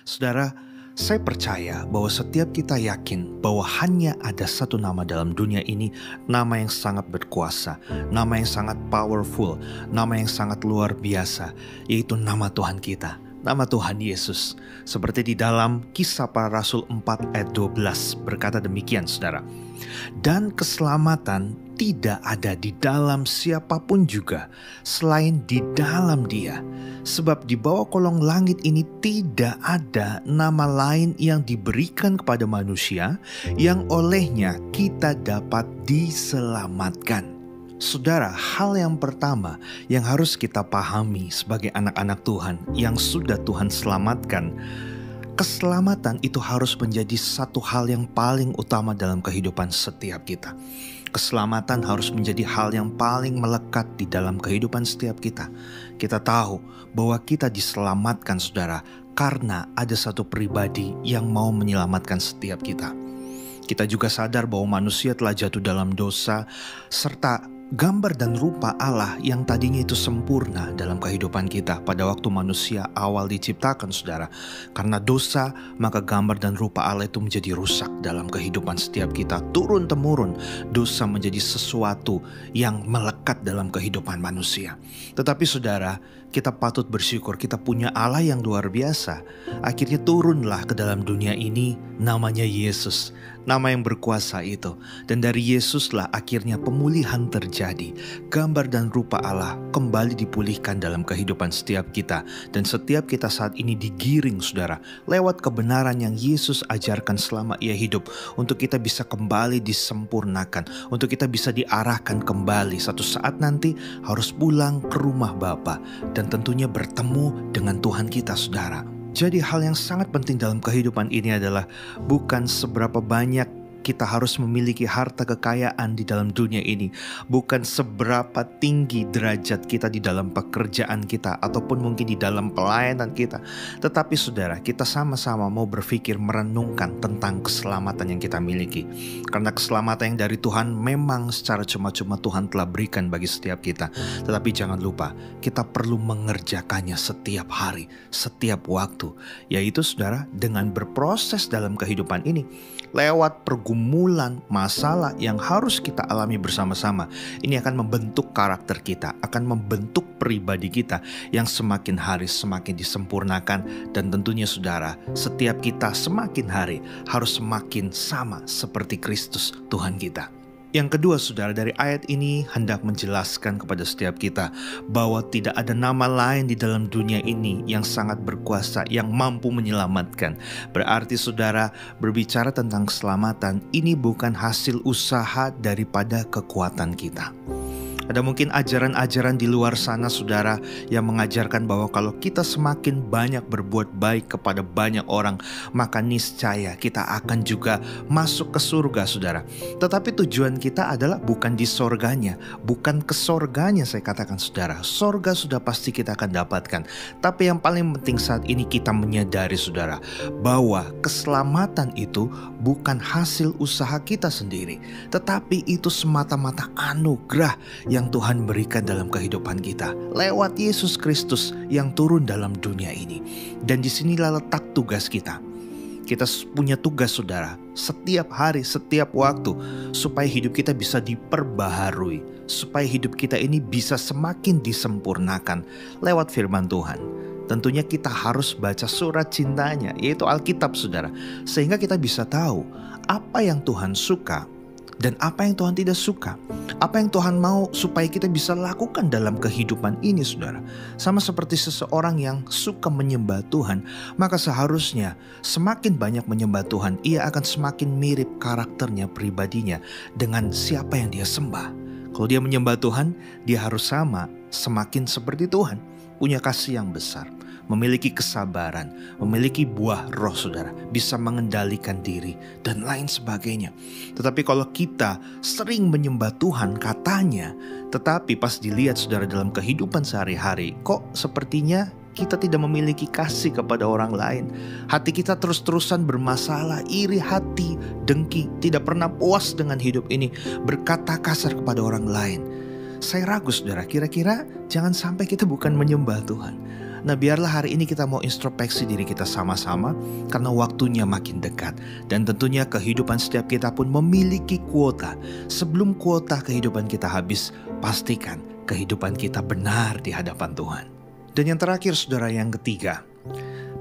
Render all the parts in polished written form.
Saudara, saya percaya bahwa setiap kita yakin bahwa hanya ada satu nama dalam dunia ini, nama yang sangat berkuasa, nama yang sangat powerful, nama yang sangat luar biasa, yaitu nama Tuhan kita, nama Tuhan Yesus. Seperti di dalam Kisah Para Rasul 4 ayat 12 berkata demikian, saudara. Dan keselamatan tidak ada di dalam siapapun juga selain di dalam Dia. Sebab di bawah kolong langit ini tidak ada nama lain yang diberikan kepada manusia yang olehnya kita dapat diselamatkan. Saudara, hal yang pertama yang harus kita pahami sebagai anak-anak Tuhan yang sudah Tuhan selamatkan, keselamatan itu harus menjadi satu hal yang paling utama dalam kehidupan setiap kita. Keselamatan harus menjadi hal yang paling melekat di dalam kehidupan setiap kita. Kita tahu bahwa kita diselamatkan, saudara, karena ada satu pribadi yang mau menyelamatkan setiap kita. Kita juga sadar bahwa manusia telah jatuh dalam dosa, serta gambar dan rupa Allah yang tadinya itu sempurna dalam kehidupan kita pada waktu manusia awal diciptakan, saudara. Karena dosa, maka gambar dan rupa Allah itu menjadi rusak dalam kehidupan setiap kita. Turun-temurun, dosa menjadi sesuatu yang melekat dalam kehidupan manusia. Tetapi saudara, kita patut bersyukur kita punya Allah yang luar biasa. Akhirnya turunlah ke dalam dunia ini namanya Yesus, nama yang berkuasa itu. Dan dari Yesuslah akhirnya pemulihan terjadi. Gambar dan rupa Allah kembali dipulihkan dalam kehidupan setiap kita. Dan setiap kita saat ini digiring, saudara, lewat kebenaran yang Yesus ajarkan selama ia hidup. Untuk kita bisa kembali disempurnakan. Untuk kita bisa diarahkan kembali. Satu saat nanti harus pulang ke rumah Bapa. Dan tentunya bertemu dengan Tuhan kita, saudara. Jadi hal yang sangat penting dalam kehidupan ini adalah bukan seberapa banyak kita harus memiliki harta kekayaan di dalam dunia ini. Bukan seberapa tinggi derajat kita di dalam pekerjaan kita ataupun mungkin di dalam pelayanan kita. Tetapi saudara, kita sama-sama mau berpikir merenungkan tentang keselamatan yang kita miliki. Karena keselamatan yang dari Tuhan memang secara cuma-cuma Tuhan telah berikan bagi setiap kita. Tetapi jangan lupa, kita perlu mengerjakannya setiap hari, setiap waktu. Yaitu saudara, dengan berproses dalam kehidupan ini. Lewat pergumulan, masalah yang harus kita alami bersama-sama. Ini akan membentuk karakter kita, akan membentuk pribadi kita yang semakin hari semakin disempurnakan. Dan tentunya saudara, setiap kita semakin hari harus semakin sama seperti Kristus Tuhan kita. Yang kedua, saudara, dari ayat ini hendak menjelaskan kepada setiap kita bahwa tidak ada nama lain di dalam dunia ini yang sangat berkuasa, yang mampu menyelamatkan. Berarti saudara, berbicara tentang keselamatan, ini bukan hasil usaha daripada kekuatan kita. Ada mungkin ajaran-ajaran di luar sana, saudara, yang mengajarkan bahwa kalau kita semakin banyak berbuat baik kepada banyak orang, maka niscaya kita akan juga masuk ke surga, saudara. Tetapi tujuan kita adalah bukan di sorganya, bukan ke sorganya saya katakan, saudara. Sorga sudah pasti kita akan dapatkan. Tapi yang paling penting saat ini kita menyadari, saudara, bahwa keselamatan itu bukan hasil usaha kita sendiri, tetapi itu semata-mata anugerah yang Tuhan berikan dalam kehidupan kita lewat Yesus Kristus yang turun dalam dunia ini. Dan disinilah letak tugas kita. Kita punya tugas, saudara, setiap hari, setiap waktu, supaya hidup kita bisa diperbaharui, supaya hidup kita ini bisa semakin disempurnakan lewat firman Tuhan. Tentunya kita harus baca surat cintanya, yaitu Alkitab, saudara, sehingga kita bisa tahu apa yang Tuhan suka dan apa yang Tuhan tidak suka. Apa yang Tuhan mau supaya kita bisa lakukan dalam kehidupan ini, saudara. Sama seperti seseorang yang suka menyembah Tuhan, maka seharusnya semakin banyak menyembah Tuhan, ia akan semakin mirip karakternya, pribadinya dengan siapa yang dia sembah. Kalau dia menyembah Tuhan, dia harus sama, semakin seperti Tuhan. Punya kasih yang besar, memiliki kesabaran, memiliki buah roh, saudara, bisa mengendalikan diri, dan lain sebagainya. Tetapi kalau kita sering menyembah Tuhan katanya, tetapi pas dilihat, saudara, dalam kehidupan sehari-hari, kok sepertinya kita tidak memiliki kasih kepada orang lain. Hati kita terus-terusan bermasalah, iri hati, dengki, tidak pernah puas dengan hidup ini, berkata kasar kepada orang lain. Saya ragu, saudara, kira-kira jangan sampai kita bukan menyembah Tuhan. Nah, biarlah hari ini kita mau introspeksi diri kita sama-sama karena waktunya makin dekat. Dan tentunya kehidupan setiap kita pun memiliki kuota. Sebelum kuota kehidupan kita habis, pastikan kehidupan kita benar di hadapan Tuhan. Dan yang terakhir saudara, yang ketiga,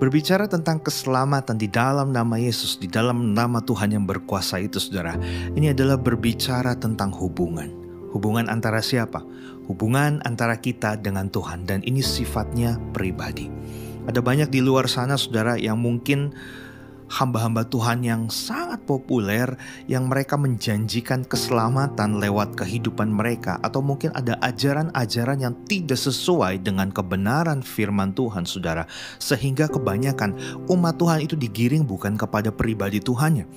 berbicara tentang keselamatan di dalam nama Yesus, di dalam nama Tuhan yang berkuasa itu saudara, ini adalah berbicara tentang hubungan. Hubungan antara siapa? Hubungan antara kita dengan Tuhan, dan ini sifatnya pribadi. Ada banyak di luar sana saudara yang mungkin hamba-hamba Tuhan yang sangat populer, yang mereka menjanjikan keselamatan lewat kehidupan mereka, atau mungkin ada ajaran-ajaran yang tidak sesuai dengan kebenaran firman Tuhan saudara, sehingga kebanyakan umat Tuhan itu digiring bukan kepada pribadi Tuhannya,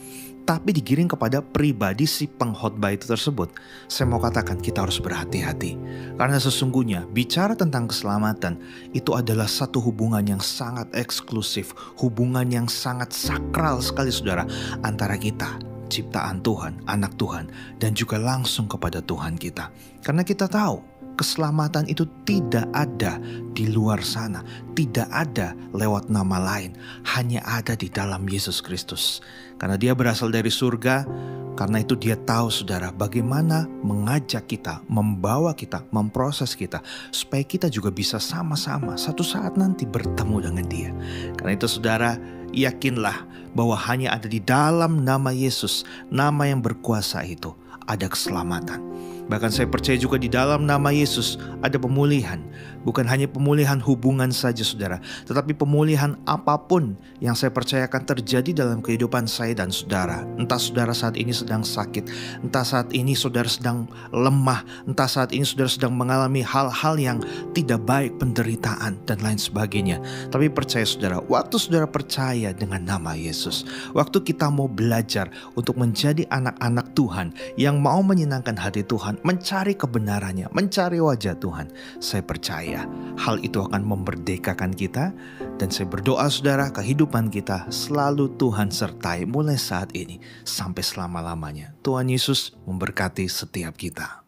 tapi digiring kepada pribadi si pengkhotbah itu tersebut. Saya mau katakan kita harus berhati-hati. Karena sesungguhnya bicara tentang keselamatan itu adalah satu hubungan yang sangat eksklusif. Hubungan yang sangat sakral sekali saudara. Antara kita, ciptaan Tuhan, anak Tuhan, dan juga langsung kepada Tuhan kita. Karena kita tahu keselamatan itu tidak ada di luar sana, tidak ada lewat nama lain, hanya ada di dalam Yesus Kristus. Karena dia berasal dari surga, karena itu dia tahu saudara bagaimana mengajak kita, membawa kita, memproses kita, supaya kita juga bisa sama-sama satu saat nanti bertemu dengan dia. Karena itu saudara, yakinlah bahwa hanya ada di dalam nama Yesus, nama yang berkuasa itu, ada keselamatan. Bahkan saya percaya juga di dalam nama Yesus ada pemulihan. Bukan hanya pemulihan hubungan saja saudara, tetapi pemulihan apapun yang saya percaya akan terjadi dalam kehidupan saya dan saudara. Entah saudara saat ini sedang sakit, entah saat ini saudara sedang lemah, entah saat ini saudara sedang mengalami hal-hal yang tidak baik, penderitaan dan lain sebagainya. Tapi percaya saudara, waktu saudara percaya dengan nama Yesus, waktu kita mau belajar untuk menjadi anak-anak Tuhan yang mau menyenangkan hati Tuhan, mencari kebenarannya, mencari wajah Tuhan, saya percaya hal itu akan memerdekakan kita. Dan saya berdoa saudara, kehidupan kita selalu Tuhan sertai mulai saat ini sampai selama-lamanya. Tuhan Yesus memberkati setiap kita.